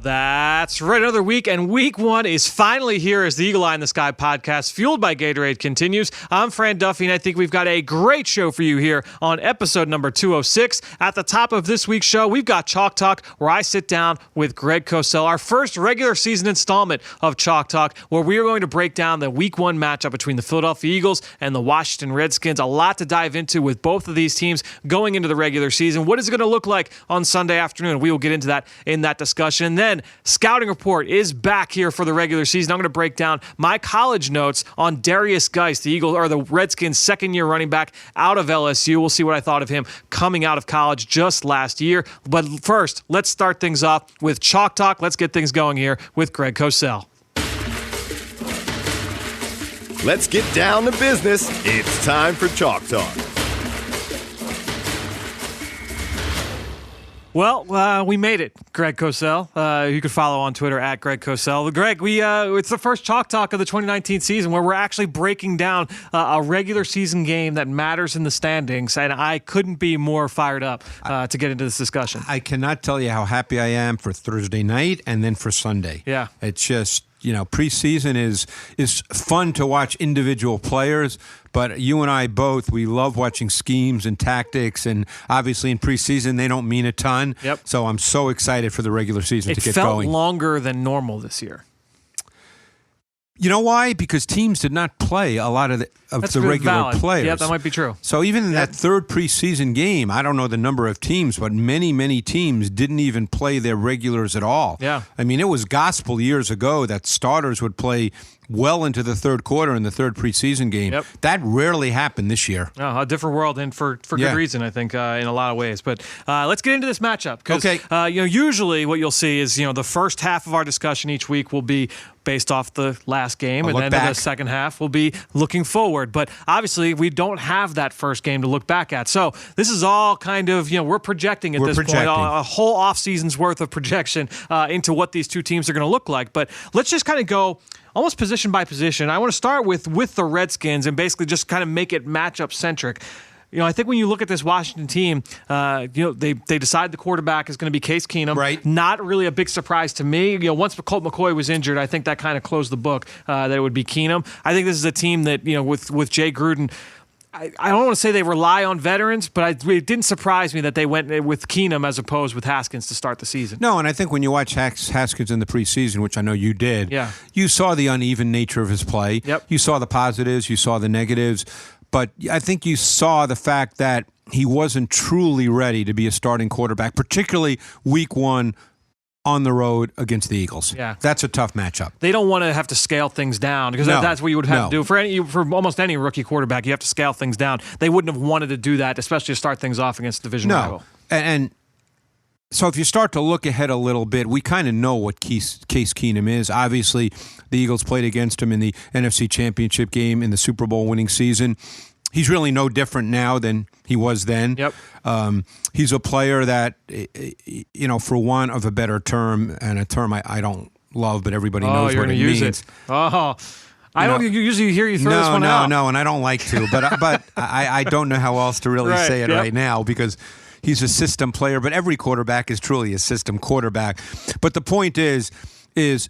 That's right. Another week, and week one is finally here as the Eagle Eye in the Sky podcast, fueled by Gatorade, continues. I'm Fran Duffy, and I think we've got a great show for you here on episode number 206. At the top of this week's show, we've got Chalk Talk, where I sit down with Greg Cosell, our first regular season installment of Chalk Talk, where we are going to break down the week one matchup between the Philadelphia Eagles and the Washington Redskins. A lot to dive into with both of these teams going into the regular season. What is it going to look like on Sunday afternoon? We will get into that in that discussion. And then Scouting Report is back here for the regular season. I'm going to break down my college notes on Darius Geis, the Redskins' second-year running back out of LSU. We'll see what I thought of him coming out of college just last year. But first, let's start things off with Chalk Talk. Let's get things going here with Greg Cosell. Let's get down to business. It's time for Chalk Talk. Well, we made it, Greg Cosell. You can follow on Twitter at Greg Cosell. Greg, it's the first Chalk Talk of the 2019 season where we're actually breaking down a regular season game that matters in the standings, and I couldn't be more fired up to get into this discussion. I cannot tell you how happy I am for Thursday night and then for Sunday. Yeah. It's just, preseason is fun to watch individual players, but you and I both, we love watching schemes and tactics, and obviously in preseason they don't mean a ton. Yep. So I'm so excited for the regular season to get going. It felt longer than normal this year. You know why? Because teams did not play a lot of the regular players. Yeah, that might be true. So even in that third preseason game, I don't know the number of teams, but many teams didn't even play their regulars at all. Yeah. I mean, it was gospel years ago that starters would play well into the third quarter in the third preseason game. Yep. That rarely happened this year. Oh, a different world, and for good reason, I think, in a lot of ways. But let's get into this matchup. Because, usually what you'll see is, the first half of our discussion each week will be based off the last game, and then the second half will be looking forward. But obviously, we don't have that first game to look back at. So this is all kind of, we're projecting at this point, a whole offseason's worth of projection into what these two teams are going to look like. But let's just kind of go almost position by position. I want to start with the Redskins and basically just kind of make it matchup centric. I think when you look at this Washington team, they decide the quarterback is going to be Case Keenum. Right. Not really a big surprise to me. Once Colt McCoy was injured, I think that kind of closed the book that it would be Keenum. I think this is a team that, with Jay Gruden, I don't want to say they rely on veterans, but it didn't surprise me that they went with Keenum as opposed with Haskins to start the season. No, and I think when you watch Haskins in the preseason, which I know you did, you saw the uneven nature of his play. Yep. You saw the positives, you saw the negatives, but I think you saw the fact that he wasn't truly ready to be a starting quarterback, particularly week one on the road against the Eagles. Yeah. That's a tough matchup. They don't want to have to scale things down because that's what you would have to do. For almost any rookie quarterback, you have to scale things down. They wouldn't have wanted to do that, especially to start things off against division rival. And so if you start to look ahead a little bit, we kind of know what Case Keenum is. Obviously, the Eagles played against him in the NFC Championship game in the Super Bowl winning season. He's really no different now than he was then. Yep. He's a player that, for want of a better term, and a term I don't love, but everybody knows what it means. It. I don't usually hear you throw this one out. No, and I don't like to, but I don't know how else to really say it right now because he's a system player, but every quarterback is truly a system quarterback. But the point is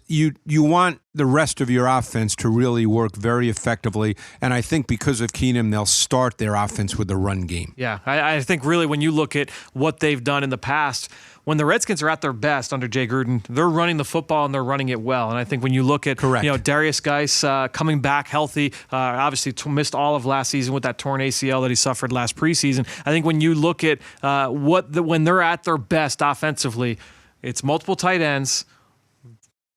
you want the rest of your offense to really work very effectively, and I think because of Keenum, they'll start their offense with the run game. Yeah, I think really when you look at what they've done in the past, when the Redskins are at their best under Jay Gruden, they're running the football and they're running it well. And I think when you look at Darius Geis coming back healthy, obviously missed all of last season with that torn ACL that he suffered last preseason. I think when you look at when they're at their best offensively, it's multiple tight ends,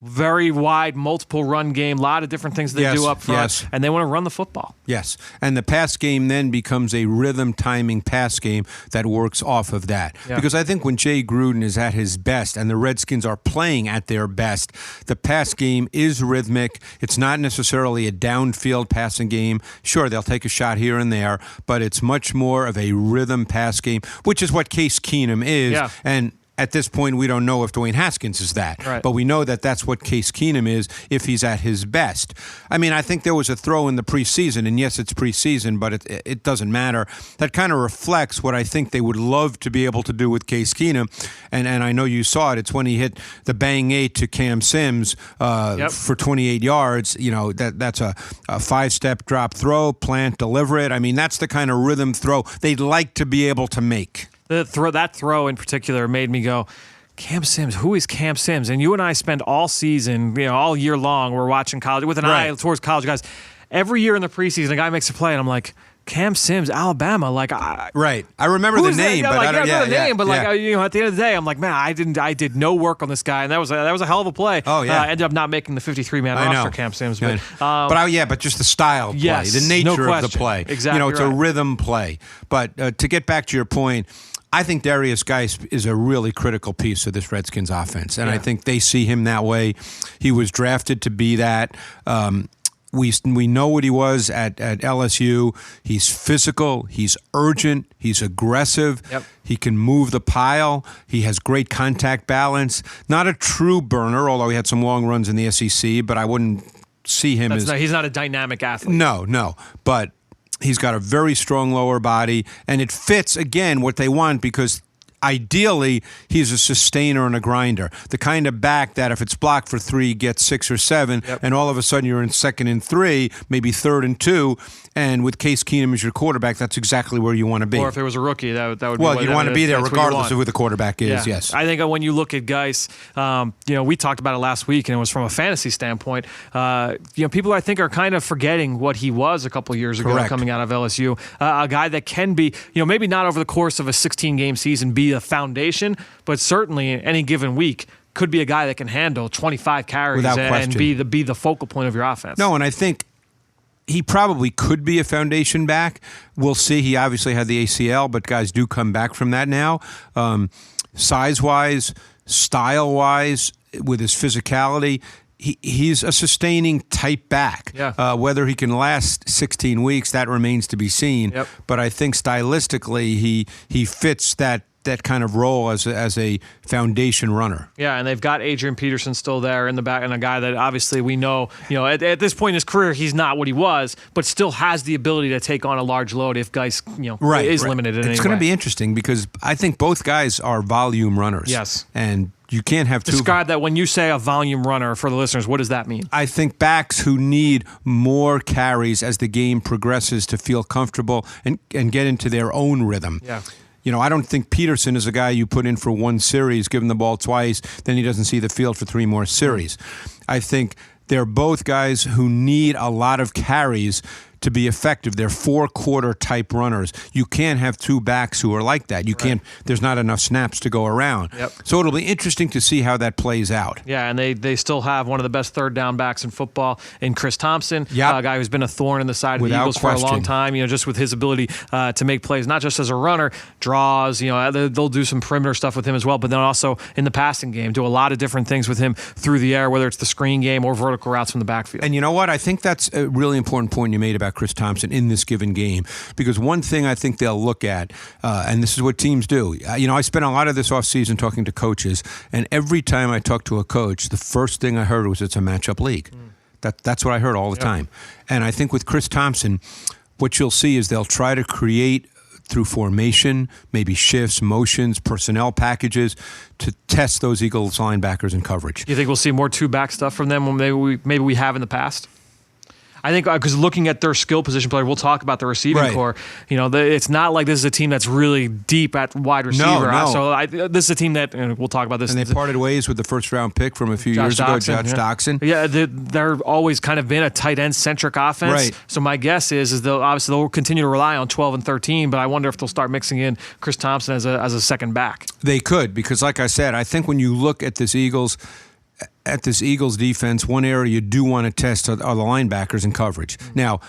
very wide, multiple run game, a lot of different things they do up front, and they want to run the football. Yes, and the pass game then becomes a rhythm timing pass game that works off of that. Yeah. Because I think when Jay Gruden is at his best and the Redskins are playing at their best, the pass game is rhythmic. It's not necessarily a downfield passing game. Sure, they'll take a shot here and there, but it's much more of a rhythm pass game, which is what Case Keenum is. Yeah. And at this point, we don't know if Dwayne Haskins is that. Right. But we know that that's what Case Keenum is if he's at his best. I mean, I think there was a throw in the preseason, and yes, it's preseason, but it doesn't matter. That kind of reflects what I think they would love to be able to do with Case Keenum. And I know you saw it. It's when he hit the bang 8 to Cam Sims for 28 yards. You know, that's a 5-step drop throw, plant, deliver it. I mean, that's the kind of rhythm throw they'd like to be able to make. That throw in particular made me go, Cam Sims, who is Cam Sims? And you and I spend all season, all year long, we're watching college with an eye towards college guys. Every year in the preseason, a guy makes a play, and I'm like, Cam Sims, Alabama, right. I remember the name, but I don't know the name. But at the end of the day, I'm like, man, I did no work on this guy, and that was a hell of a play. Oh yeah, ended up not making the 53-man roster, Cam Sims. But but just the style play, the nature of the play. Exactly, it's a rhythm play. But to get back to your point, I think Darius Geis is a really critical piece of this Redskins offense, and I think they see him that way. He was drafted to be that. We know what he was at LSU. He's physical. He's urgent. He's aggressive. Yep. He can move the pile. He has great contact balance. Not a true burner, although he had some long runs in the SEC, but I wouldn't see him as... he's not a dynamic athlete. No. But he's got a very strong lower body, and it fits, again, what they want because ideally he's a sustainer and a grinder. The kind of back that if it's blocked for 3, gets 6 or 7, and all of a sudden you're in 2nd and 3, maybe 3rd and 2, and with Case Keenum as your quarterback, that's exactly where you want to be. Or if it was a rookie, that would be... Well, you want to be there regardless of who the quarterback is, yes. I think when you look at Geis, we talked about it last week, and it was from a fantasy standpoint. People I think are kind of forgetting what he was a couple of years ago coming out of LSU. A guy that can be, maybe not over the course of a 16-game season be a foundation, but certainly in any given week could be a guy that can handle 25 carries and be the focal point of your offense. No, and I think he probably could be a foundation back. We'll see. He obviously had the ACL, but guys do come back from that now. Size-wise, style-wise, with his physicality, he's a sustaining type back. Yeah. Whether he can last 16 weeks, that remains to be seen. Yep. But I think stylistically, he fits that kind of role as a foundation runner. Yeah, and they've got Adrian Peterson still there in the back, and a guy that obviously we know, at this point in his career, he's not what he was, but still has the ability to take on a large load if guys, is limited in any way. It's going to be interesting because I think both guys are volume runners. Yes. And you can't have two. Describe that when you say a volume runner for the listeners. What does that mean? I think backs who need more carries as the game progresses to feel comfortable and get into their own rhythm. Yeah. I don't think Peterson is a guy you put in for one series, give him the ball twice, then he doesn't see the field for 3 more series. I think they're both guys who need a lot of carries to be effective. They're 4-quarter type runners. You can't have 2 backs who are like that. You can't. There's not enough snaps to go around. Yep. So it'll be interesting to see how that plays out. Yeah, and they still have one of the best 3rd down backs in football in Chris Thompson, a guy who's been a thorn in the side of the Eagles for a long time. Just with his ability to make plays, not just as a runner, draws. They'll do some perimeter stuff with him as well, but then also in the passing game, do a lot of different things with him through the air, whether it's the screen game or vertical routes from the backfield. And you know what? I think that's a really important point you made about Chris Thompson in this given game, because one thing I think they'll look at, and this is what teams do. I spent a lot of this offseason talking to coaches, and every time I talked to a coach, the first thing I heard was it's a matchup league. That's what I heard all the time. And I think with Chris Thompson, what you'll see is they'll try to create through formation, maybe shifts, motions, personnel packages to test those Eagles linebackers in coverage. You think we'll see more 2-back stuff from them? Maybe we have in the past? I think because looking at their skill position player, we'll talk about the receiving core. It's not like this is a team that's really deep at wide receiver. No. So this is a team that, and we'll talk about this. And they parted ways with the 1st-round pick from a few years ago, Josh Doxson. Yeah, they're always kind of been a tight end-centric offense. Right. So my guess is they'll continue to rely on 12 and 13, but I wonder if they'll start mixing in Chris Thompson as a second back. They could, because like I said, I think when you look at this Eagles defense, one area you do want to test are the linebackers in coverage. Now,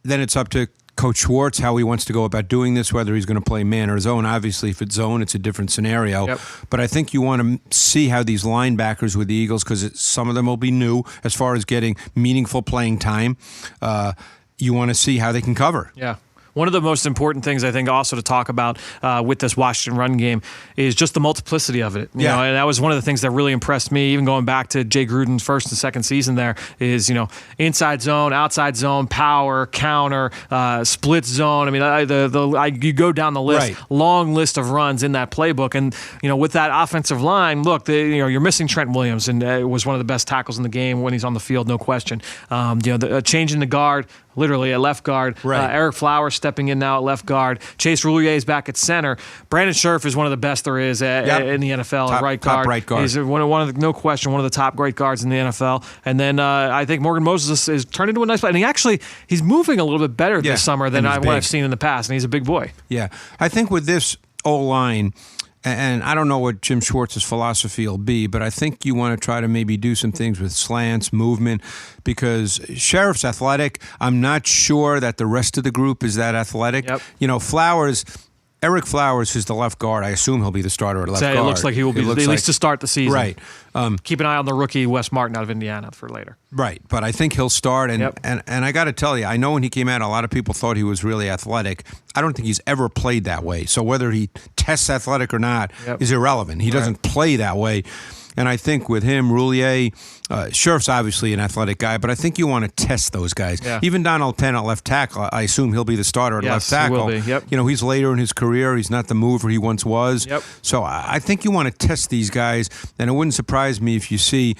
then it's up to Coach Schwartz how he wants to go about doing this, whether he's going to play man or zone. Obviously, if it's zone, it's a different scenario. Yep. But I think you want to see how these linebackers with the Eagles, because some of them will be new as far as getting meaningful playing time. You want to see how they can cover. Yeah. One of the most important things I think also to talk about with this Washington run game is just the multiplicity of it. You know, and that was one of the things that really impressed me, even going back to Jay Gruden's first and second season there, is, inside zone, outside zone, power, counter, split zone. I mean, you go down the list, long list of runs in that playbook. And, with that offensive line, look, you're missing Trent Williams, and was one of the best tackles in the game when he's on the field, no question. Changing the guard, literally at left guard. Eric Flowers stepping in now at left guard. Chase Roulier is back at center. Brandon Scherf is one of the best there is in the NFL at right guard. Top right guard. He's no question, one of the top great guards in the NFL. And then I think Morgan Moses is turned into a nice player. And he's moving a little bit better this summer than what I've seen in the past. And he's a big boy. Yeah. I think with this O-line, and I don't know what Jim Schwartz's philosophy will be, but I think you want to try to maybe do some things with slants, movement, because Sheriff's athletic. I'm not sure that the rest of the group is that athletic. Eric Flowers, who's the left guard, I assume he'll be the starter at left guard. It looks like he will be, at least to start the season. Right. Keep an eye on the rookie Wes Martin out of Indiana for later. Right, but I think he'll start. And I got to tell you, I know when he came out, a lot of people thought he was really athletic. I don't think he's ever played that way. So whether he tests athletic or not is irrelevant. He doesn't play that way. And I think with him, Roulier, Scherf's obviously an athletic guy, but I think you want to test those guys. Yeah. Even Donald Penn at left tackle, I assume he'll be the starter at left tackle. He will be. He's later in his career. He's not the mover he once was. So I think you want to test these guys, and it wouldn't surprise me if you see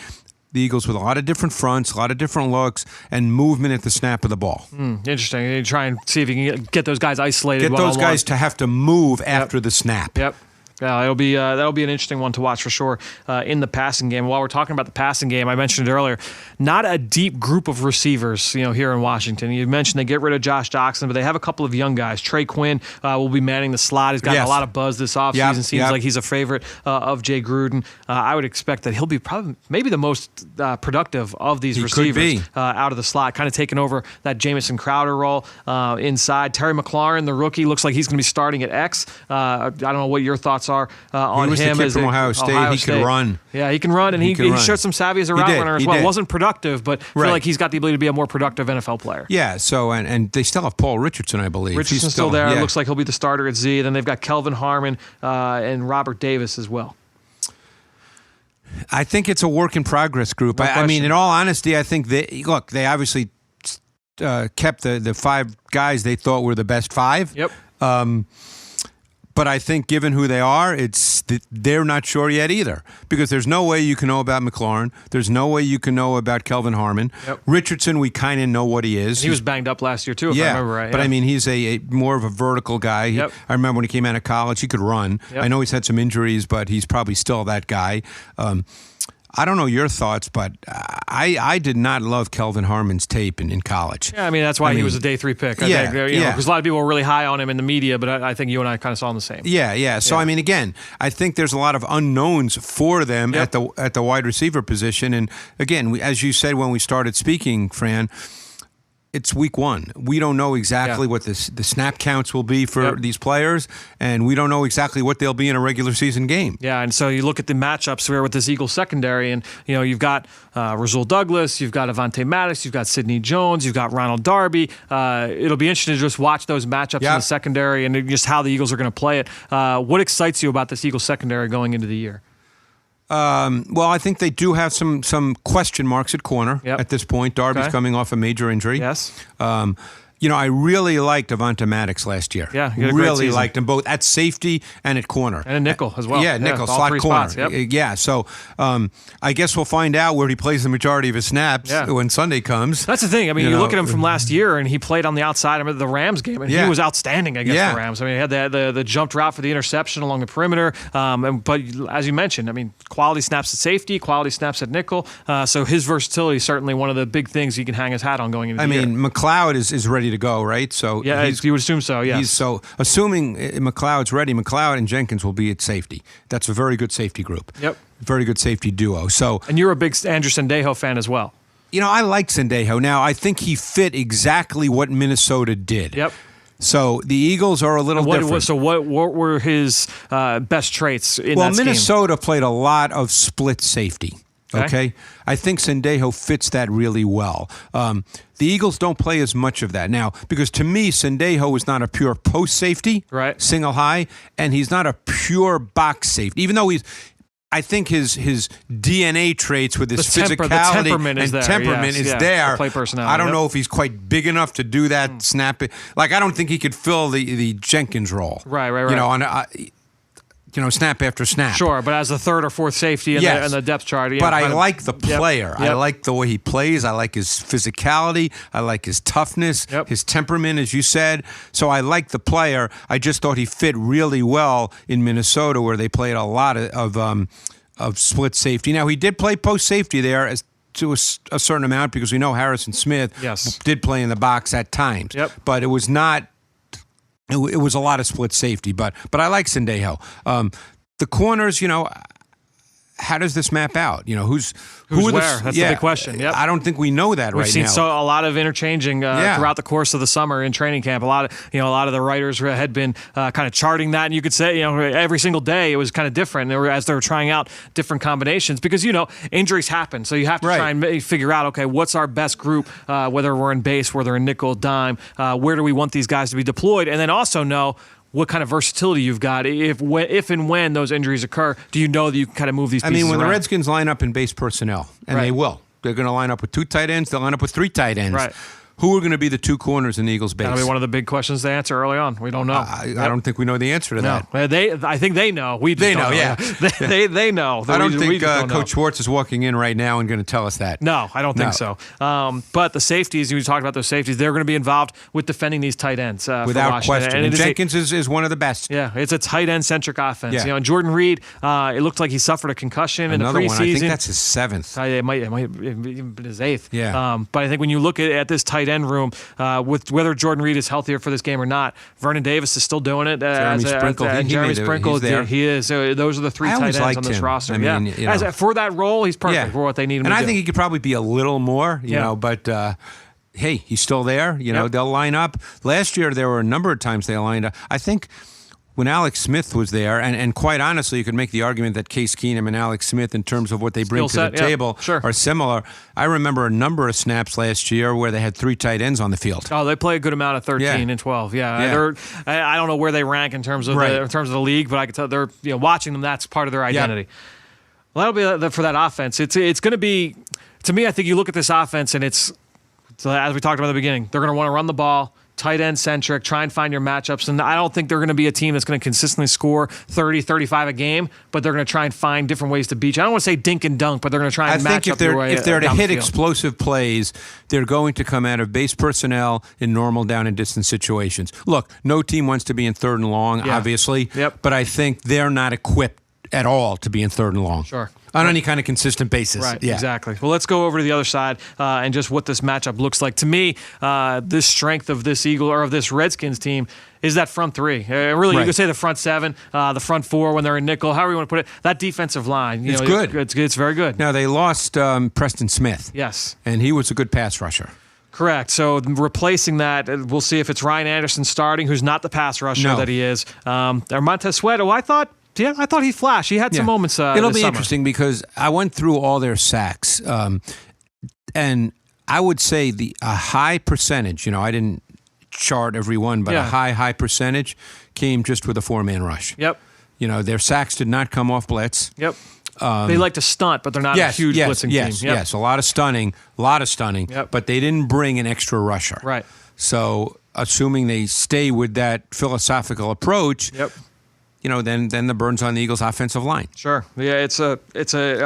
the Eagles with a lot of different fronts, a lot of different looks, and movement at the snap of the ball. Interesting. You try and see if you can get those guys isolated. Get those guys to have to move after the snap. Yeah, that'll be an interesting one to watch for sure in the passing game. While we're talking about the passing game, I mentioned it earlier, not a deep group of receivers, here in Washington. You mentioned they get rid of Josh Doxson, but they have a couple of young guys. Trey Quinn will be manning the slot. He's gotten a lot of buzz this offseason. Seems like he's a favorite of Jay Gruden. I would expect that he'll be maybe the most productive of these receivers out of the slot, kind of taking over that Jamison Crowder role inside. Terry McLaurin, the rookie, looks like he's going to be starting at X. I don't know what your thoughts are on him. He was the kid from Ohio State. He can run. Yeah, he can run, and he showed some savvy as a route runner as well. Wasn't productive, but I feel like he's got the ability to be a more productive NFL player. Yeah, so, and they still have Paul Richardson, I believe. Richardson's still there. It looks like he'll be the starter at Z. Then they've got Kelvin Harmon and Robert Davis as well. I think it's a work in progress group. I mean, in all honesty, I think they obviously kept the five guys they thought were the best five. But I think given who they are, they're not sure yet either, because there's no way you can know about McLaurin. There's no way you can know about Kelvin Harmon. Richardson, we kind of know what he is. He was banged up last year too, if I remember right. But I mean, he's a more of a vertical guy. I remember when he came out of college, he could run. I know he's had some injuries, but he's probably still that guy. I don't know your thoughts, but I did not love Kelvin Harmon's tape in college. Yeah, I mean, that's why he was a day 3 pick. I think, because a lot of people were really high on him in the media, but I think you and I kind of saw him the same. Yeah. So, I mean, again, I think there's a lot of unknowns for them at the wide receiver position. And, again, as you said when we started speaking, Fran, it's week 1. We don't know exactly what the snap counts will be for these players, and we don't know exactly what they'll be in a regular season game. Yeah, and so you look at the matchups here with this Eagles secondary, and you've got Rasul Douglas, you've got Avonte Maddox, you've got Sidney Jones, you've got Ronald Darby. It'll be interesting to just watch those matchups in the secondary and just how the Eagles are going to play it. What excites you about this Eagles secondary going into the year? Well, I think they do have some question marks at corner at this point. Darby's coming off a major injury. Yes. I really liked Avonte Maddox last year. Yeah, he had a great season. Liked him both at safety and at corner. And a nickel as well. Yeah, nickel, slot corner. Spots, Yeah, so I guess we'll find out where he plays the majority of his snaps when Sunday comes. That's the thing. I mean, you look at him from last year, and he played on the outside of the Rams game, and he was outstanding against the Rams. I mean, he had the jumped route for the interception along the perimeter. But as you mentioned, I mean, quality snaps at safety, quality snaps at nickel. So his versatility is certainly one of the big things he can hang his hat on going into the year. I mean, McLeod is ready to go, right? So you would assume so, yes. So assuming McLeod's ready, McLeod and Jenkins will be at safety. That's a very good safety group. Very good safety duo. And you're a big Andrew Sendejo fan as well. I like Sendejo. Now, I think he fit exactly what Minnesota did. So the Eagles are a little different. So what were his best traits in that scheme? Well, Minnesota played a lot of split safety. Okay? I think Sendejo fits that really well. The Eagles don't play as much of that now because to me, Sendejo is not a pure post safety, right, single high, and he's not a pure box safety, even though I think his DNA traits with his physicality and temperament is there. The play personality. I don't know if he's quite big enough to do that snap. Like I don't think he could fill the Jenkins role. Right. Snap after snap. Sure, but as the third or fourth safety in the depth chart. But I like the player. Yep. I like the way he plays. I like his physicality. I like his toughness, his temperament, as you said. So I like the player. I just thought he fit really well in Minnesota where they played a lot of split safety. Now, he did play post safety there to a certain amount because we know Harrison Smith did play in the box at times. Yep. But it was not... It was a lot of split safety, but I like Sendejo. The corners, how does this map out? Who's where? That's the big question. Yep. I don't think we know that right now. We've seen a lot of interchanging throughout the course of the summer in training camp. A lot of the writers had been kind of charting that, and you could say every single day it was kind of different as they were trying out different combinations because injuries happen, so you have to try and figure out what's our best group, whether we're in base, whether in nickel, dime, where do we want these guys to be deployed, and then also know what kind of versatility you've got. If and when those injuries occur, do you know that you can kind of move these pieces when around? the Redskins line up in base personnel, and they will, they're going to line up with 2 tight ends, they'll line up with 3 tight ends. Right. Who are going to be the 2 corners in the Eagles' base? That'll be one of the big questions to answer early on. We don't know. I don't think we know the answer to that. I think they know. They know. They know. I don't think Coach Schwartz is walking in right now and going to tell us that. No, I don't think so. But the safeties, you talked about those safeties, they're going to be involved with defending these tight ends. Without question. And Jenkins is one of the best. Yeah, it's a tight end-centric offense. Yeah. And Jordan Reed, it looked like he suffered a concussion in the preseason. One. I think that's his 7th. It might even been his 8th. Yeah. But I think when you look at this tight end room, with whether Jordan Reed is healthier for this game or not, Vernon Davis is still doing it. Jeremy Sprinkle, he is. So those are the 3 tight ends on this roster. For that role, he's perfect for what they need him to do. And I think he could probably be a little more, but hey, he's still there. They'll line up. Last year, there were a number of times they lined up. I think when Alex Smith was there, and quite honestly, you could make the argument that Case Keenum and Alex Smith, in terms of what they bring to the table, are similar. I remember a number of snaps last year where they had 3 tight ends on the field. Oh, they play a good amount of 13 and 12. I don't know where they rank in terms of the league, but I can tell they're watching them. That's part of their identity. Well, that'll be for that offense. It's going to be, to me. I think you look at this offense, and it's as we talked about at the beginning. They're going to want to run the ball. Tight end centric, try and find your matchups. And I don't think they're going to be a team that's going to consistently score 30, 35 a game, but they're going to try and find different ways to beat you. I don't want to say dink and dunk, but they're going to try and match up your way. If they're to down hit the field. explosive plays, they're going to come out of base personnel in normal down and distance situations. Look, no team wants to be in 3rd and long, obviously, but I think they're not equipped at all to be in 3rd and long. Sure. On any kind of consistent basis. Right, exactly. Well, let's go over to the other side and just what this matchup looks like. To me, this strength of this this Redskins team is that front 3. You could say the front 7, the front 4 when they're in nickel, however you want to put it. That defensive line. It's good. It's very good. Now, they lost Preston Smith. Yes. And he was a good pass rusher. Correct. So replacing that, we'll see if it's Ryan Anderson starting, who's not the pass rusher that he is. Or Montez Sweat, who I thought he flashed. He had some moments. It'll be summer. interesting because I went through all their sacks, and I would say a high percentage. I didn't chart every one, but a high percentage came just with a 4-man rush. Yep. Their sacks did not come off blitz. Yep. They like to stunt, but they're not a huge blitzing team. Yes, a lot of stunning, but they didn't bring an extra rusher. Right. So, assuming they stay with that philosophical approach. Yep. Then the burn's on the Eagles' offensive line. Sure. Yeah, it's a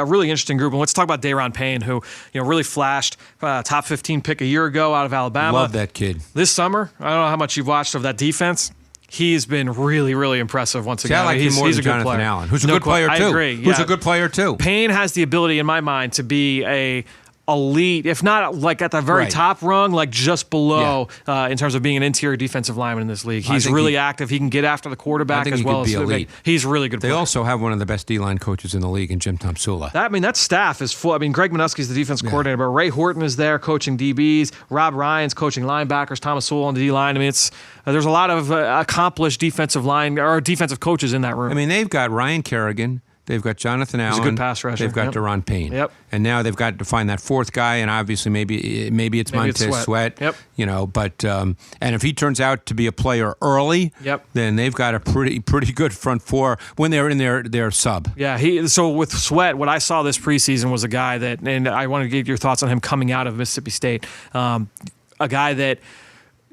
really interesting group. And let's talk about Dayron Payne, who really flashed top 15 pick a year ago out of Alabama. Love that kid. This summer, I don't know how much you've watched of that defense. He's been really, really impressive once again. I like him more than Jonathan Allen, who's a good player too. I agree. Who's a good player too. Payne has the ability, in my mind, to be a elite, if not like at the very top rung, like just below in terms of being an interior defensive lineman in this league. He's really active. He can get after the quarterback as well as elite. He's really good. They also have one of the best D-line coaches in the league in Jim Tomsula. That staff is full. Greg Minuski's the defense coordinator, but Ray Horton is there coaching DBs. Rob Ryan's coaching linebackers. Thomas Sewell on the D-line. There's a lot of accomplished defensive line or defensive coaches in that room. They've got Ryan Kerrigan. They've got Jonathan Allen. He's a good pass rusher. They've got Yep. Deron Payne. Yep. And now they've got to find that fourth guy, and obviously maybe it's Montez Sweat. Yep. You know, but and if he turns out to be a player early, Yep. then they've got a pretty good front four when they're in their sub. Yeah, so with Sweat, what I saw this preseason was a guy that, and I want to get your thoughts on him coming out of Mississippi State, a guy that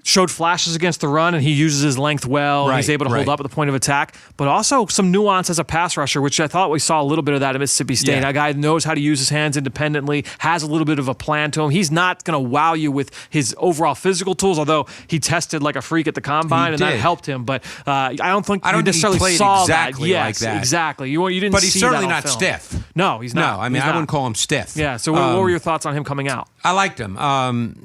showed flashes against the run, and he uses his length well. Right, He's able to hold up at the point of attack, but also some nuance as a pass rusher, which I thought we saw a little bit of that at Mississippi State. Yeah. A guy knows how to use his hands independently, has a little bit of a plan to him. He's not going to wow you with his overall physical tools, although he tested like a freak at the combine, and that helped him. But I don't think you necessarily think he played saw exactly that. like that. Yes, exactly. You didn't But he's see certainly that on not film. stiff. No, he's not. No, I mean, I wouldn't call him stiff. Yeah, so what were your thoughts on him coming out? I liked him.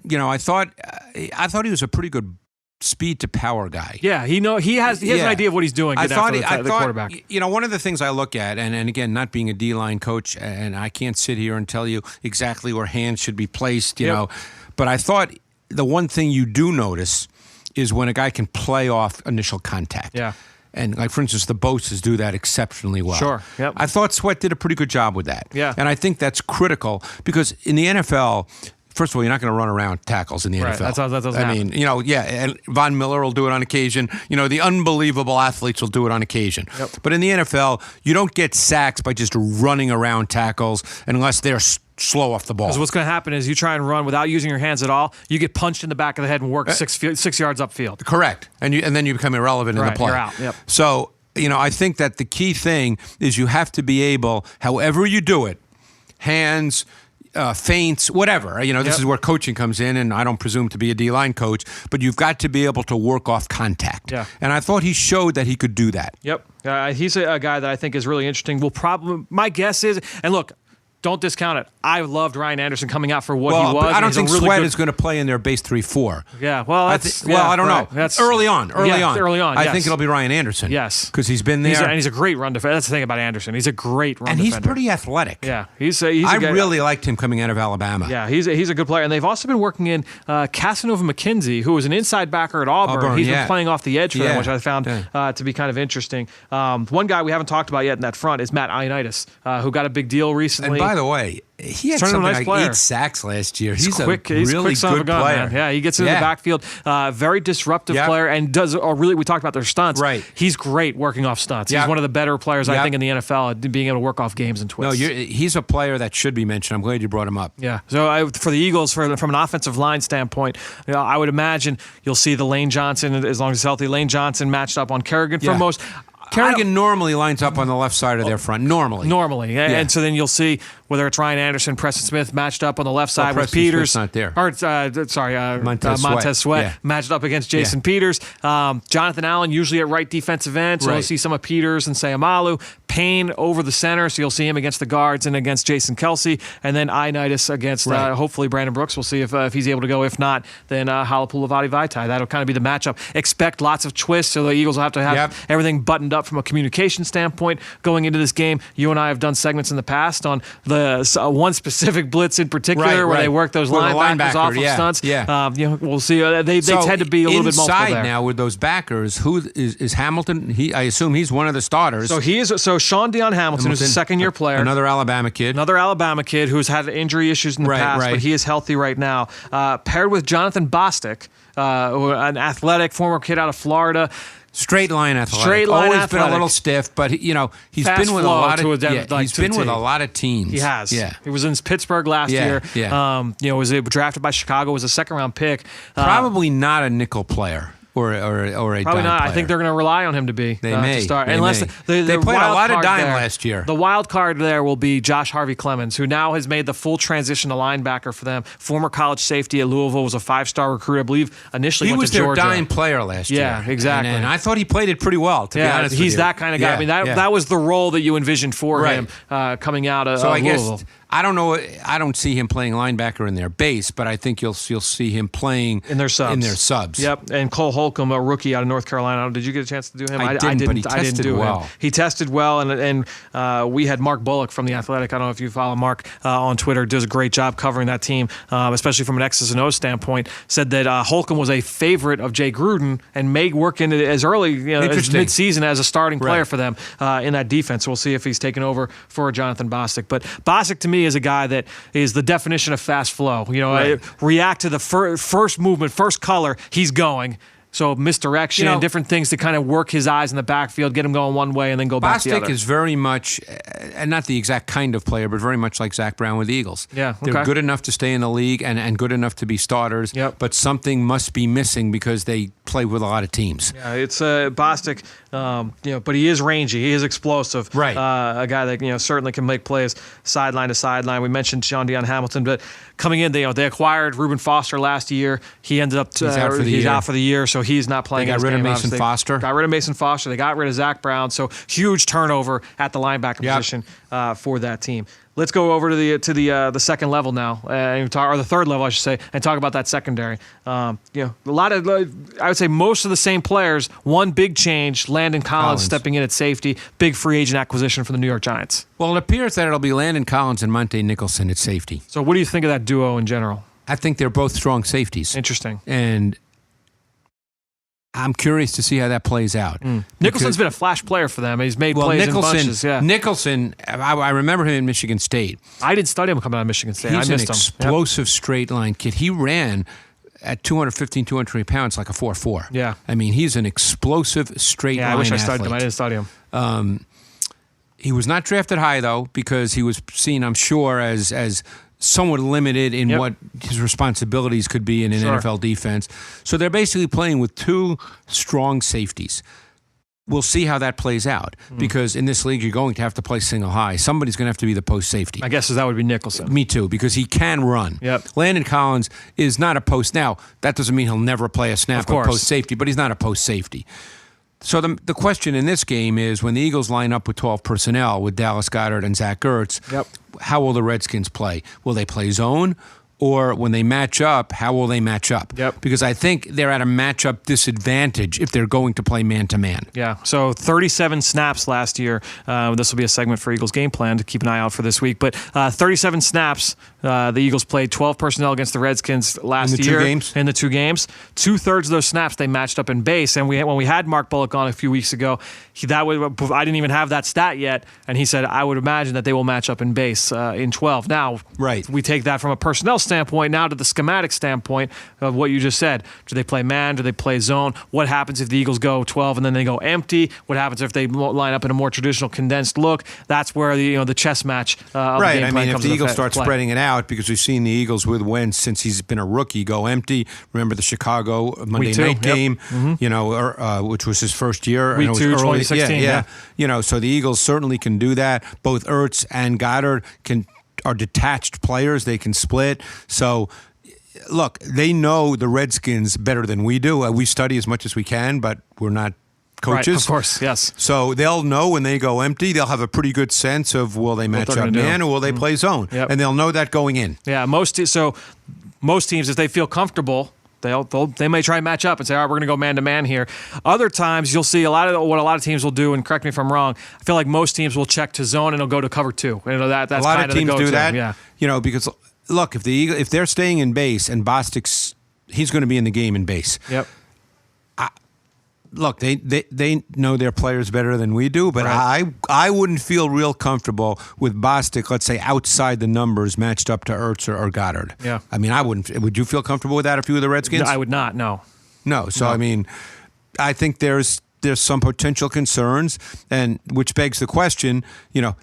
You know, I thought he was a pretty good speed to power guy. Yeah, he has an idea of what he's doing. I thought the quarterback. You know, one of the things I look at, and again, not being a D-line coach, and I can't sit here and tell you exactly where hands should be placed, you know, but I thought the one thing you do notice is when a guy can play off initial contact. Yeah. And like, for instance, the Boses do that exceptionally well. Sure. Yep. I thought Sweat did a pretty good job with that. Yeah. And I think that's critical because in the NFL, first of all, you're not going to run around tackles in the Right. NFL. That doesn't happen. mean, you know, and Von Miller will do it on occasion. You know, the unbelievable athletes will do it on occasion. Yep. But in the NFL, you don't get sacks by just running around tackles unless they're slow off the ball. Because what's going to happen is you try and run without using your hands at all, you get punched in the back of the head and work 6 yards upfield. Correct. And then you become irrelevant in the play. You're out. Yep. So, you know, I think that the key thing is you have to be able, however you do it, hands, feints, whatever. You know, this is where coaching comes in, and I don't presume to be a D-line coach, but you've got to be able to work off contact. Yeah. And I thought he showed that he could do that. Yep. He's a guy that I think is really interesting. My guess is, and look, don't discount it. I loved Ryan Anderson coming out for what he was. I don't think really Sweat is going to play in their base 3-4. Yeah, well, I don't know. That's early on. Early on. I yes. think it'll be Ryan Anderson. Yes, because he's been there, and he's a great run defender. That's the thing about Anderson. He's a great run defender, and he's pretty athletic. Yeah, I really liked him coming out of Alabama. Yeah, he's a good player, and they've also been working in Casanova McKenzie, who was an inside backer at Auburn. He's been playing off the edge for them, which I found to be kind of interesting. One guy we haven't talked about yet in that front is Matt Itis, who got a big deal recently. And by the way, he had something like 8 sacks last year. He's quick. A He's really quick son good of a gun, player. man. Yeah, he gets into the backfield. Very disruptive player, and does. Or really, we talked about their stunts. Right. He's great working off stunts. He's one of the better players I think in the NFL at being able to work off games and twists. No, he's a player that should be mentioned. I'm glad you brought him up. Yeah. So for the Eagles, from an offensive line standpoint, I would imagine you'll see the Lane Johnson, as long as he's healthy, Lane Johnson matched up on Kerrigan for most. Kerrigan normally lines up on the left side of their front. Normally. And so then you'll see whether it's Ryan Anderson, Preston Smith matched up on the left side with Peters. Smith's not there. Or, Montez Sweat matched up against Jason Peters. Jonathan Allen usually at right defensive end, so you'll see some of Peters and Sayamalu. Payne over the center, so you'll see him against the guards and against Jason Kelsey. And then Itis against hopefully Brandon Brooks. We'll see if he's able to go. If not, then Halapoulivaati Vaitai. That'll kind of be the matchup. Expect lots of twists, so the Eagles will have to have everything buttoned up from a communication standpoint going into this game. You and I have done segments in the past on the one specific blitz in particular where they work those linebackers off of stunts. We'll see. They tend to be a little bit multiple there. Now with those backers, who is Hamilton? I assume he's one of the starters. So Shaun Dion Hamilton, who's a second-year player. Another Alabama kid who's had injury issues in the past, but he is healthy right now. Paired with Jonathan Bostic, an athletic former kid out of Florida. Straight line athletic. Always been a little stiff, but he's been with a lot of with a lot of teams. He has. Yeah. He was in Pittsburgh last year. Yeah. Was drafted by Chicago, was a second-round pick. Probably not a nickel player. Or a probably dime not. player. I think they're going to rely on him to be. They may to start. They Unless may. They played a lot of dime last year. The wild card there will be Josh Harvey Clemens, who now has made the full transition to linebacker for them. Former college safety at Louisville, was a 5-star recruit, I believe. Initially, he went was to Georgia. their dime player last year. Yeah, exactly. And I thought he played it pretty well. To be honest, with you. He's that kind of guy. I mean, that was the role that you envisioned for him coming out of so I Louisville. guess I don't know. I don't see him playing linebacker in their base, but I think you'll see him playing in their subs. Yep. And Cole Holcomb, a rookie out of North Carolina. Did you get a chance to do him? I didn't, but he tested well. He tested well, and we had Mark Bullock from The Athletic. I don't know if you follow Mark on Twitter. Does a great job covering that team, especially from an X's and O's standpoint. Said that Holcomb was a favorite of Jay Gruden and may work into as early as mid-season as a starting player for them in that defense. So we'll see if he's taken over for Jonathan Bostic. But Bostic to me is a guy that is the definition of fast flow. React to the first movement, first color, he's going. So misdirection, different things to kind of work his eyes in the backfield, get him going one way, and then go back the other. Bostic is very much, and not the exact kind of player, but very much like Zach Brown with the Eagles. Yeah, okay. They're good enough to stay in the league and good enough to be starters, but something must be missing because they play with a lot of teams. Yeah, it's Bostic, but he is rangy. He is explosive. Right. A guy that certainly can make plays sideline to sideline. We mentioned Sean Dion Hamilton, but coming in, they acquired Reuben Foster last year. He ended up he's out for the year, so he's not playing. They got rid of Mason Foster. Got rid of Mason Foster. They got rid of Zach Brown. So huge turnover at the linebacker position for that team. Let's go over to the second level now, or the third level, I should say, and talk about that secondary. A lot of, I would say, most of the same players. One big change: Landon Collins stepping in at safety. Big free agent acquisition for the New York Giants. Well, it appears that it'll be Landon Collins and Monty Nicholson at safety. So, what do you think of that duo in general? I think they're both strong safeties. Interesting. And I'm curious to see how that plays out. Nicholson's been a flash player for them. He's made plays in bunches. Yeah. Nicholson, I remember him in Michigan State. I didn't study him coming out of Michigan State. He's I missed an explosive straight line kid. He ran at 215, 220 pounds like a 4.4. Yeah. I mean, he's an explosive straight line athlete. I wish I studied him. I didn't study him. He was not drafted high, though, because he was seen, I'm sure, as somewhat limited in what his responsibilities could be in an NFL defense. So they're basically playing with two strong safeties. We'll see how that plays out because in this league, you're going to have to play single high. Somebody's going to have to be the post safety. I guess that would be Nicholson. Me too, because he can run. Yep. Landon Collins is not a post. Now, that doesn't mean he'll never play a snap of post safety, but he's not a post safety. So the question in this game is when the Eagles line up with 12 personnel with Dallas Goedert and Zach Ertz, how will the Redskins play? Will they play zone? Or when they match up, how will they match up? Because I think they're at a matchup disadvantage if they're going to play man-to-man. Yeah, so 37 snaps last year. This will be a segment for Eagles game plan to keep an eye out for this week. But 37 snaps, the Eagles played 12 personnel against the Redskins last year. In the two games. 2/3 of those snaps they matched up in base. And when we had Mark Bullock on a few weeks ago, I didn't even have that stat yet. And he said, I would imagine that they will match up in base in 12. Now, we take that from a personnel standpoint now to the schematic standpoint of what you just said. Do they play man? Do they play zone? What happens if the Eagles go 12 and then they go empty? What happens if they line up in a more traditional condensed look? That's where the chess match of the game plan comes into play. If the Eagles start spreading it out, because we've seen the Eagles with Wentz since he's been a rookie go empty. Remember the Chicago Monday night game, which was his first year. Week 2, 2016. So the Eagles certainly can do that. Both Ertz and Goddard are detached players. They can split. So, look, they know the Redskins better than we do. We study as much as we can, but we're not coaches. Right, of course, yes. So they'll know when they go empty. They'll have a pretty good sense of will they match up man or will they play zone. And they'll know that going in. Yeah, most teams, if they feel comfortable, they may try and match up and say, all right, we're going to go man-to-man here. Other times, you'll see what a lot of teams will do, and correct me if I'm wrong, I feel like most teams will check to zone and they'll go to cover 2. That's a lot kind of teams do that. Yeah. Because, look, if they're staying in base and Bostic's, he's going to be in the game in base. Yep. Look, they know their players better than we do, but I wouldn't feel real comfortable with Bostic, let's say, outside the numbers matched up to Ertz or Goddard. Yeah. I mean, I wouldn't. Would you feel comfortable with that if you were the Redskins? No, I would not, no. No. So, I mean, I think there's some potential concerns, and which begs the question,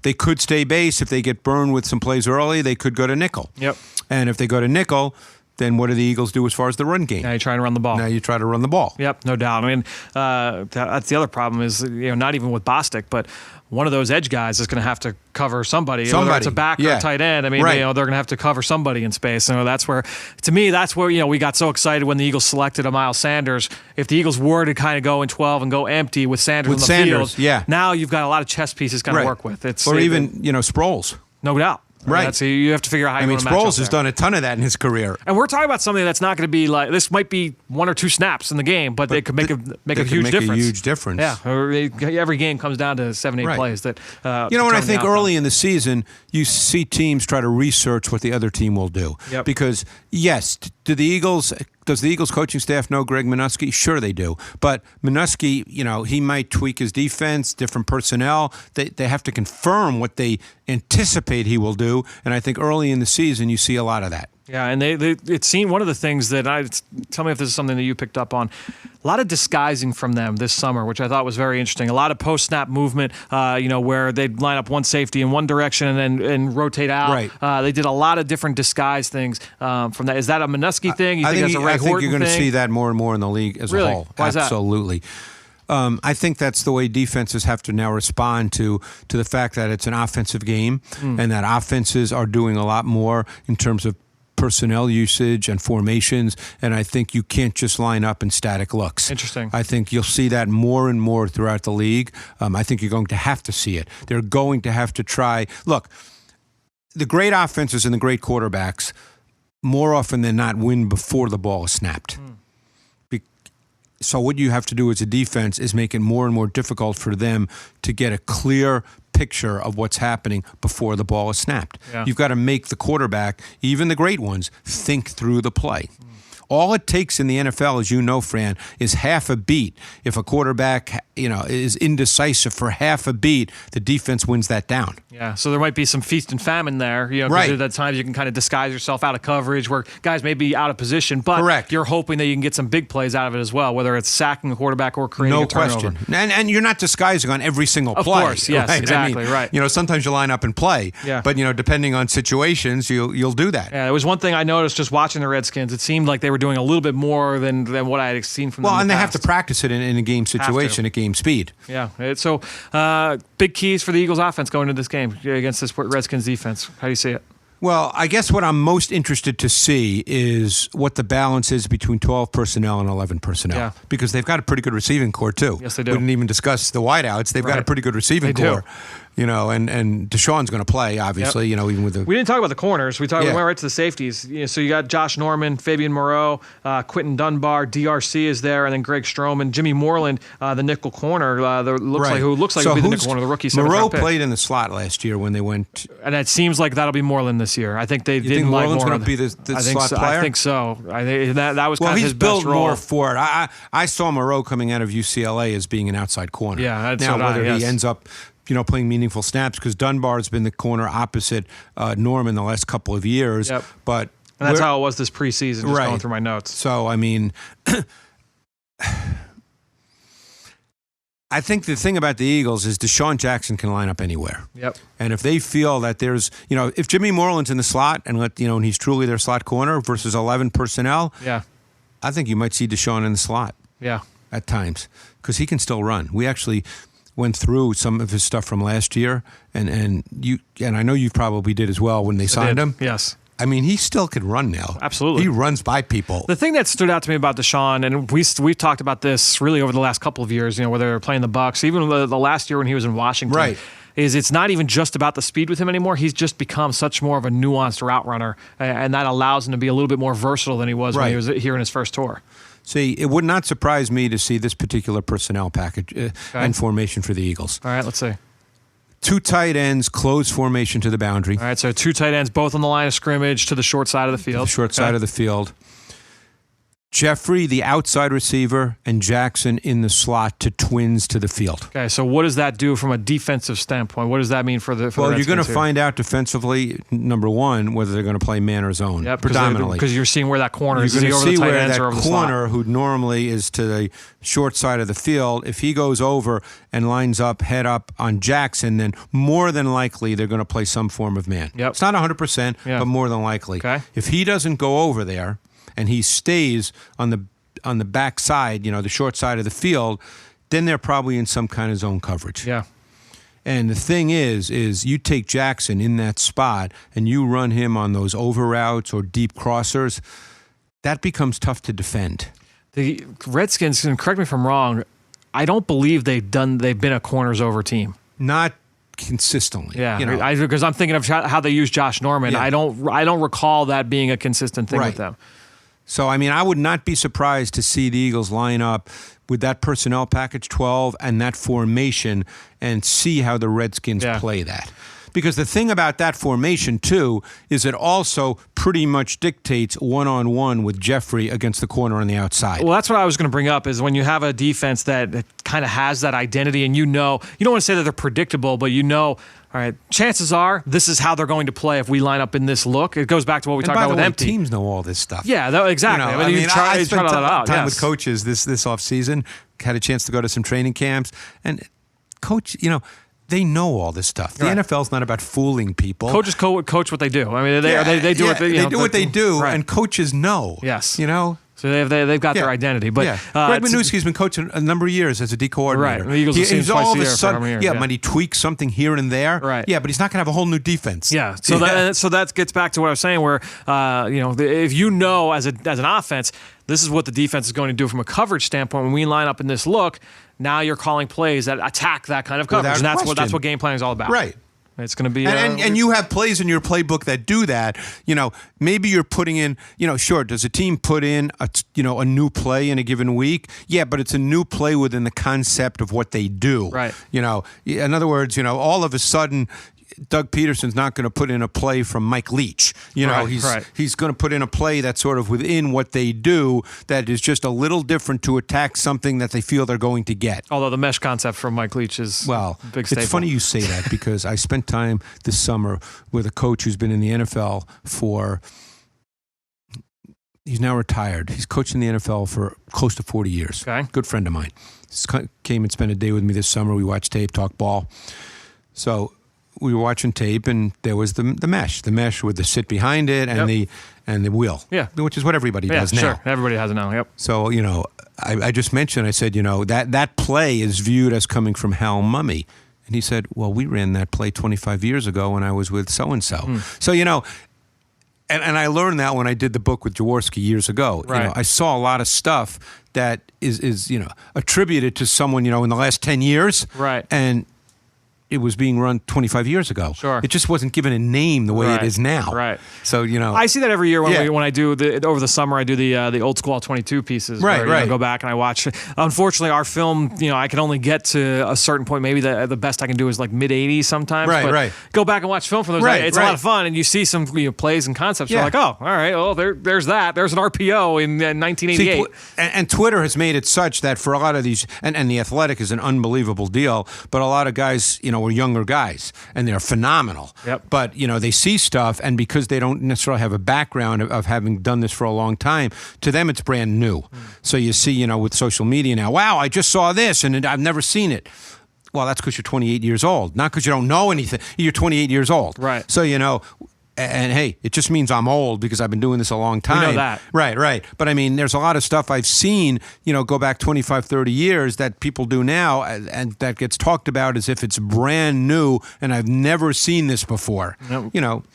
they could stay base. If they get burned with some plays early, they could go to nickel. Yep. And if they go to nickel, then what do the Eagles do as far as the run game? Now you try to run the ball. Now you try to run the ball. Yep, no doubt. I mean, that's the other problem is, not even with Bostic, but one of those edge guys is going to have to cover somebody. Whether it's a back or a tight end. I mean, they're going to have to cover somebody in space. That's where we got so excited when the Eagles selected a Miles Sanders. If the Eagles were to kind of go in 12 and go empty with Sanders on the field, now you've got a lot of chess pieces kind of work with. Even Sproles. No doubt. Right. So you have to figure out how you want to match up Sproles has done a ton of that in his career. And we're talking about something that's not going to be like, this might be 1 or 2 snaps in the game, but they could make a huge difference. A huge difference. Yeah. Every game comes down to 7-8 plays. That when I think early in the season, you see teams try to research what the other team will do. Yep. Because, yes, does the Eagles coaching staff know Greg Minuski? Sure they do. But Minuski, he might tweak his defense, different personnel. They have to confirm what they anticipate he will do. And I think early in the season, you see a lot of that. Yeah, and it seemed one of the things that tell me if this is something that you picked up on. A lot of disguising from them this summer, which I thought was very interesting. A lot of post-snap movement, where they'd line up one safety in one direction and rotate out. Right. They did a lot of different disguise things from that. Is that a Minuski thing? I think Horton you're going to thing? see that more and more in the league as a whole. Why is that? Absolutely. I think that's the way defenses have to now respond to the fact that it's an offensive game and that offenses are doing a lot more in terms of personnel usage and formations, and I think you can't just line up in static looks. Interesting. I think you'll see that more and more throughout the league. I think you're going to have to see it. They're going to have to try. Look, the great offenses and the great quarterbacks more often than not win before the ball is snapped. So what you have to do as a defense is make it more and more difficult for them to get a clear picture of what's happening before the ball is snapped. Yeah. You've got to make the quarterback, even the great ones, think through the play. All it takes in the NFL, as you know, Fran, is half a beat. If a quarterback, is indecisive for half a beat, the defense wins that down. Yeah, so there might be some feast and famine there. Right. At times you can kind of disguise yourself out of coverage where guys may be out of position, but Correct. You're hoping that you can get some big plays out of it as well, whether it's sacking the quarterback or creating a turnover. No question. And you're not disguising on every single play. Of course, yes, right? exactly, right. Sometimes you line up and play, but, depending on situations, you'll do that. Yeah, it was one thing I noticed just watching the Redskins. It seemed like they were doing a little bit more than what I had seen from them. Well, and they have to practice it in a game situation, at game speed. Yeah. So, big keys for the Eagles offense going into this game against this Redskins defense. How do you see it? Well, I guess what I'm most interested to see is what the balance is between 12 personnel and 11 personnel. Yeah. Because they've got a pretty good receiving core, too. Yes, they do. We didn't even discuss the wideouts. They've got a pretty good receiving core. And Deshaun's going to play, obviously, even with the... We didn't talk about the corners. We went right to the safeties. So you got Josh Norman, Fabian Moreau, Quentin Dunbar, DRC is there, and then Greg Stroman, Jimmy Moreland, the nickel corner, who looks like he'll be the nickel corner, the rookie. Moreau played in the slot last year when they went... And it seems like that'll be Moreland this year. I think they didn't think like Moreland's Moreland. going to be the slot player? I think so. That was kind of his best built role. more for it. I saw Moreau coming out of UCLA as being an outside corner. Yeah, that's now what whether he ends up playing meaningful snaps, because Dunbar's been the corner opposite Norman the last couple of years. Yep. But and that's how it was this preseason, just going through my notes. So, I think the thing about the Eagles is Deshaun Jackson can line up anywhere. Yep. And if they feel that there's, if Jimmy Moreland's in the slot and and he's truly their slot corner versus 11 personnel, I think you might see Deshaun in the slot. Yeah. At times, because he can still run. We actually went through some of his stuff from last year, and I know you probably did as well when they signed him. Yes. He still can run now. Absolutely. He runs by people. The thing that stood out to me about Deshaun, and we've talked about this really over the last couple of years, whether they're playing the Bucs, even the last year when he was in Washington. Right. Is it's not even just about the speed with him anymore. He's just become such more of a nuanced route runner, and that allows him to be a little bit more versatile than he was when he was here in his first tour. See, it would not surprise me to see this particular personnel package and formation for the Eagles. All right, let's see. 2 tight ends, close formation to the boundary. All right, so 2 tight ends, both on the line of scrimmage to the short side of the field. Side of the field. Jeffrey, the outside receiver, and Jackson in the slot to twins to the field. Okay, so what does that do from a defensive standpoint? What does that mean for the Well, you're going to here? find out defensively, number one, whether they're going to play man or zone, predominantly. Because you're seeing where that corner is. You're going to see where ends that or over the corner, slot? who normally is to the short side of the field, if he goes over and lines up, head up on Jackson, then more than likely they're going to play some form of man. Yep. It's not 100%, but more than likely. Okay. If he doesn't go over there and he stays on the back side, the short side of the field, then they're probably in some kind of zone coverage. Yeah. And the thing is you take Jackson in that spot and you run him on those over routes or deep crossers, that becomes tough to defend. The Redskins, and correct me if I'm wrong, I don't believe they've been a corners over team. Not consistently. Yeah, you know? because I'm thinking of how they use Josh Norman. Yeah. I don't recall that being a consistent thing with them. So, I mean, I would not be surprised to see the Eagles line up with that personnel package 12 and that formation and see how the Redskins play that. Because the thing about that formation, too, is it also pretty much dictates one-on-one with Jeffrey against the corner on the outside. Well, that's what I was going to bring up, is when you have a defense that kind of has that identity and you don't want to say that they're predictable, but all right, chances are this is how they're going to play if we line up in this look. It goes back to what we talked about with empty. Teams know all this stuff. Yeah, exactly. I spent time with Yes. coaches this offseason, had a chance to go to some training camps, and coach, they know all this stuff. The NFL's not about fooling people. Coaches coach what they do. I mean, they do what they do what they do, right. and coaches know. Yes. So they've got their identity. But Greg Minuski's been coaching a number of years as a D coordinator. Right. The Eagles have seen him twice a year for how many years, when he tweaks something here and there. Right. Yeah, but he's not going to have a whole new defense. Yeah. So that gets back to what I was saying, where if as an offense, this is what the defense is going to do from a coverage standpoint. When we line up in this look, now you're calling plays that attack that kind of coverage, and that's what game planning is all about. Right. It's going to be, and you have plays in your playbook that do that. Maybe you're putting in. Sure. Does a team put in a new play in a given week? Yeah, but it's a new play within the concept of what they do. Right. In other words, all of a sudden, Doug Peterson's not going to put in a play from Mike Leach. He's going to put in a play that's sort of within what they do that is just a little different to attack something that they feel they're going to get. Although the mesh concept from Mike Leach is a big staple. It's funny you say that because I spent time this summer with a coach who's been in the NFL he's now retired. He's coached in the NFL for close to 40 years. Okay. Good friend of mine. Came and spent a day with me this summer. We watched tape, talked ball. So we were watching tape, and there was the mesh with the sit behind it and the wheel. Yeah, which is what everybody does now. Sure, everybody has it now. Yep. So I just mentioned. I said, that play is viewed as coming from Hal Mummy, and he said, well, we ran that play 25 years ago when I was with so and so. So and I learned that when I did the book with Jaworski years ago. Right. I saw a lot of stuff that is attributed to someone in the last 10 years. Right. And it was being run 25 years ago. Sure. It just wasn't given a name the way it is now. Right. So, I see that every year when I do over the summer. I do the old school 22 pieces. Right. Where, I go back and I watch. Unfortunately, our film, I can only get to a certain point. Maybe the best I can do is like mid 80s sometimes. Right. Go back and watch film from those. Right. It's a lot of fun, and you see some plays and concepts. You're like, oh, all right. Well, there's that. There's an RPO in 1988. And Twitter has made it such that for a lot of these, and the Athletic is an unbelievable deal, but a lot of guys, are younger guys. And they're phenomenal. Yep. But, they see stuff, and because they don't necessarily have a background of having done this for a long time, to them it's brand new. So you see, with social media now, wow, I just saw this, and I've never seen it. Well, that's because you're 28 years old. Not because you don't know anything. You're 28 years old. Right. So, and hey, it just means I'm old because I've been doing this a long time. We know that. Right. But I mean, there's a lot of stuff I've seen, go back 25, 30 years that people do now, and that gets talked about as if it's brand new and I've never seen this before. Nope.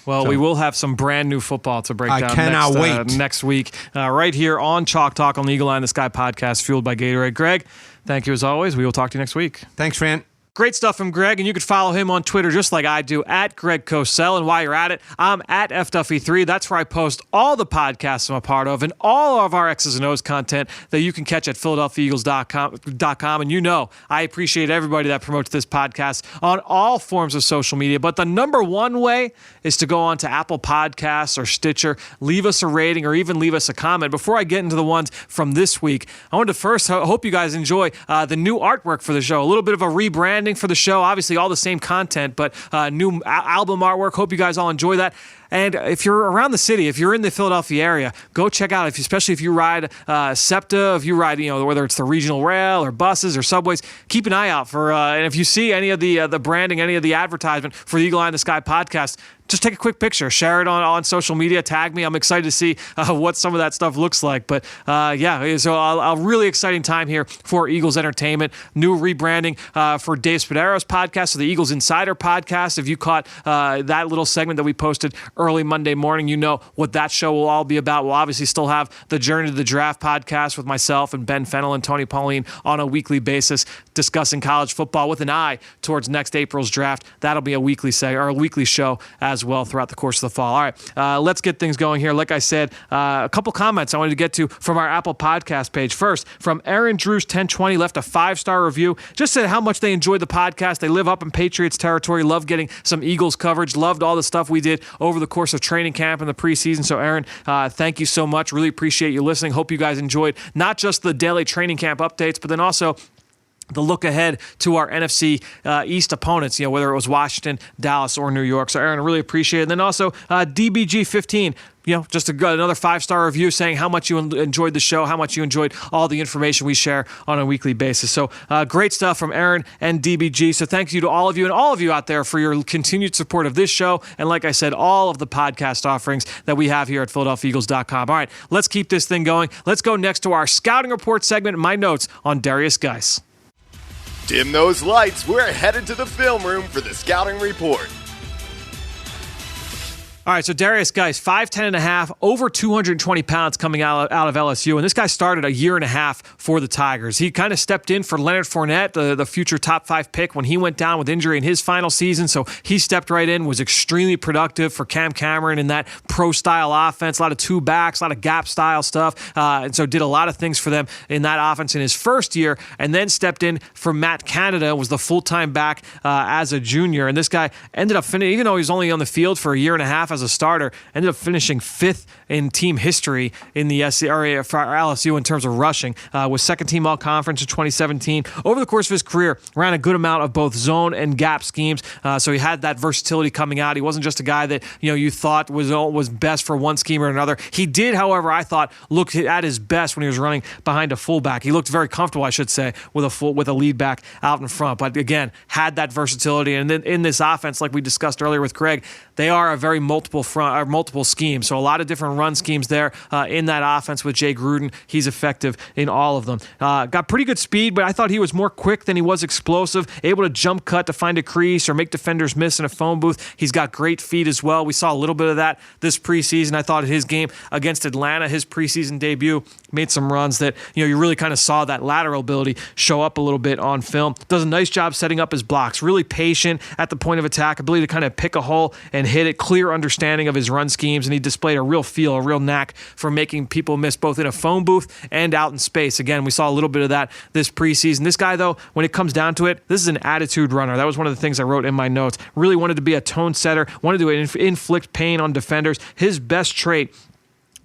Well, we will have some brand new football to break down. I cannot wait. Next week, right here on Chalk Talk on the Eagle Eye in the Sky podcast, fueled by Gatorade. Greg, thank you as always. We will talk to you next week. Thanks, Fran. Great stuff from Greg, and you can follow him on Twitter just like I do, at Greg Cosell. And while you're at it, I'm at FDuffy3. That's where I post all the podcasts I'm a part of and all of our X's and O's content that you can catch at PhiladelphiaEagles.com. And I appreciate everybody that promotes this podcast on all forms of social media. But the number one way is to go on to Apple Podcasts or Stitcher, leave us a rating, or even leave us a comment. Before I get into the ones from this week, I wanted to first hope you guys enjoy the new artwork for the show. A little bit of a rebranding for the show. Obviously, all the same content, but new album artwork. Hope you guys all enjoy that. And if you're around the city, if you're in the Philadelphia area, go check out, especially if you ride SEPTA, if you ride, whether it's the regional rail or buses or subways, keep an eye out for, and if you see any of the branding, any of the advertisement for the Eagle Eye in the Sky podcast, just take a quick picture, share it on social media, tag me. I'm excited to see what some of that stuff looks like. But so a really exciting time here for Eagles Entertainment. New rebranding for Dave Spadero's podcast, so the Eagles Insider podcast. If you caught that little segment that we posted early Monday morning. You know what that show will all be about. We'll obviously still have the Journey to the Draft podcast with myself and Ben Fennell and Tony Pauline on a weekly basis discussing college football with an eye towards next April's draft. That'll be a weekly show as well throughout the course of the fall. All right, let's get things going here. Like I said, a couple comments I wanted to get to from our Apple Podcast page. First, from Aaron Drews 1020, left a 5-star review. Just said how much they enjoyed the podcast. They live up in Patriots territory, love getting some Eagles coverage, loved all the stuff we did over the course of training camp and the preseason. So Aaron, thank you so much. Really appreciate you listening. Hope you guys enjoyed not just the daily training camp updates, but then also the look ahead to our NFC East opponents, whether it was Washington, Dallas, or New York. So Aaron, I really appreciate it. And then also DBG15, just another 5-star review saying how much you enjoyed the show, how much you enjoyed all the information we share on a weekly basis. So great stuff from Aaron and DBG. So thank you to all of you and all of you out there for your continued support of this show. And like I said, all of the podcast offerings that we have here at PhiladelphiaEagles.com. All right, let's keep this thing going. Let's go next to our scouting report segment, my notes on Darius Geis. Dim those lights. We're headed to the film room for the scouting report. All right, so Darius Geis, 5'10.5", over 220 pounds coming out of LSU. And this guy started a year and a half for the Tigers. He kind of stepped in for Leonard Fournette, the future top 5 pick, when he went down with injury in his final season. So he stepped right in, was extremely productive for Cam Cameron in that pro-style offense, a lot of two backs, a lot of gap-style stuff. And so did a lot of things for them in that offense in his first year, and then stepped in for Matt Canada, was the full-time back as a junior. And this guy ended up finishing, even though he was only on the field for a year and a half as a starter, ended up finishing 5th in team history in the SC area for LSU in terms of rushing. Was second team all-conference in 2017. Over the course of his career, ran a good amount of both zone and gap schemes. So he had that versatility coming out. He wasn't just a guy that you thought was best for one scheme or another. He did, however, I thought, look at his best when he was running behind a fullback. He looked very comfortable, I should say, with a lead back out in front. But again, had that versatility. And then in this offense, like we discussed earlier with Greg, they are a very multiple schemes. So a lot of different run schemes there in that offense with Jay Gruden. He's effective in all of them. Got pretty good speed, but I thought he was more quick than he was explosive. Able to jump cut to find a crease or make defenders miss in a phone booth. He's got great feet as well. We saw a little bit of that this preseason. I thought his game against Atlanta, his preseason debut, made some runs that you really kind of saw that lateral ability show up a little bit on film. Does a nice job setting up his blocks. Really patient at the point of attack. Ability to kind of pick a hole and hit it. Clear understanding of his run schemes, and he displayed a real feel, a real knack for making people miss both in a phone booth and out in space. Again, we saw a little bit of that this preseason. This guy, though, when it comes down to it, this is an attitude runner. That was one of the things I wrote in my notes. Really wanted to be a tone setter, wanted to inflict pain on defenders. His best trait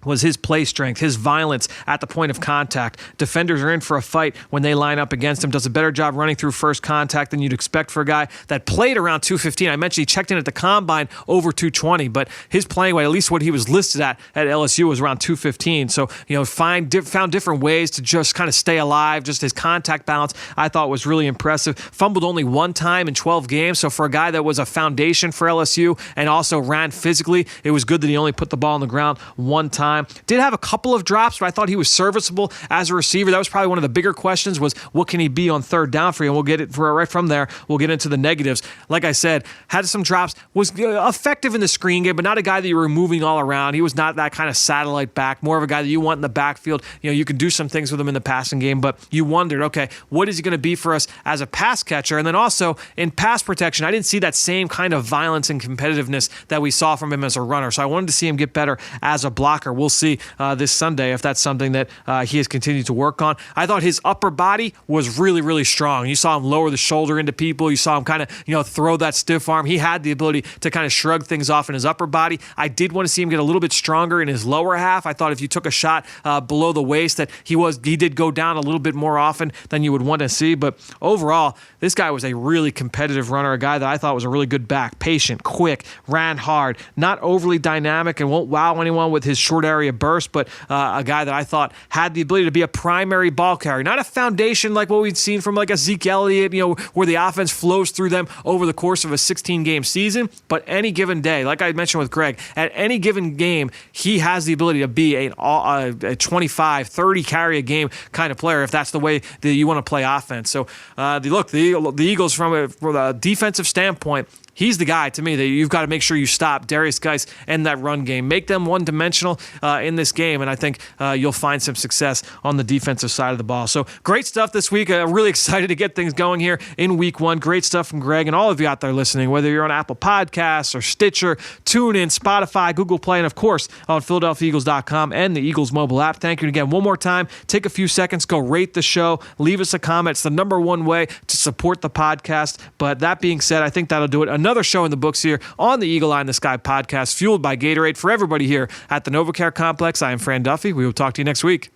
was his play strength, his violence at the point of contact. Defenders are in for a fight when they line up against him. Does a better job running through first contact than you'd expect for a guy that played around 215. I mentioned he checked in at the combine over 220, but his playing weight, at least what he was listed at LSU, was around 215. So, found different ways to just kind of stay alive. Just his contact balance, I thought, was really impressive. Fumbled only one time in 12 games. So for a guy that was a foundation for LSU and also ran physically, it was good that he only put the ball on the ground one time. Did have a couple of drops, but I thought he was serviceable as a receiver. That was probably one of the bigger questions, was what can he be on third down for you? And we'll get it right from there. We'll get into the negatives. Like I said, had some drops, was effective in the screen game, but not a guy that you were moving all around. He was not that kind of satellite back, more of a guy that you want in the backfield. You can do some things with him in the passing game, but you wondered, okay, what is he going to be for us as a pass catcher? And then also in pass protection, I didn't see that same kind of violence and competitiveness that we saw from him as a runner. So I wanted to see him get better as a blocker. We'll see this Sunday if that's something that he has continued to work on. I thought his upper body was really, really strong. You saw him lower the shoulder into people. You saw him kind of, throw that stiff arm. He had the ability to kind of shrug things off in his upper body. I did want to see him get a little bit stronger in his lower half. I thought if you took a shot below the waist that he did go down a little bit more often than you would want to see. But overall, this guy was a really competitive runner, a guy that I thought was a really good back. Patient, quick, ran hard, not overly dynamic, and won't wow anyone with his short area burst, but a guy that I thought had the ability to be a primary ball carrier, not a foundation like what we'd seen from like a Zeke Elliott, where the offense flows through them over the course of a 16-game season. But any given day, like I mentioned with Greg, at any given game, he has the ability to be a 25, 30 carry a game kind of player if that's the way that you want to play offense. So the Eagles, from a defensive standpoint, he's the guy to me that you've got to make sure you stop Darius Geis and that run game. Make them one-dimensional in this game, and I think you'll find some success on the defensive side of the ball. So great stuff this week. Really excited to get things going here in week one. Great stuff from Greg and all of you out there listening, whether you're on Apple Podcasts or Stitcher, TuneIn, Spotify, Google Play, and of course on PhiladelphiaEagles.com and the Eagles mobile app. Thank you again one more time. Take a few seconds, go rate the show, leave us a comment. It's the number one way to support the podcast. But that being said, I think that'll do it. Another show in the books here on the Eagle Eye in the Sky podcast, fueled by Gatorade. For everybody here at the NovaCare Complex, I am Fran Duffy. We will talk to you next week.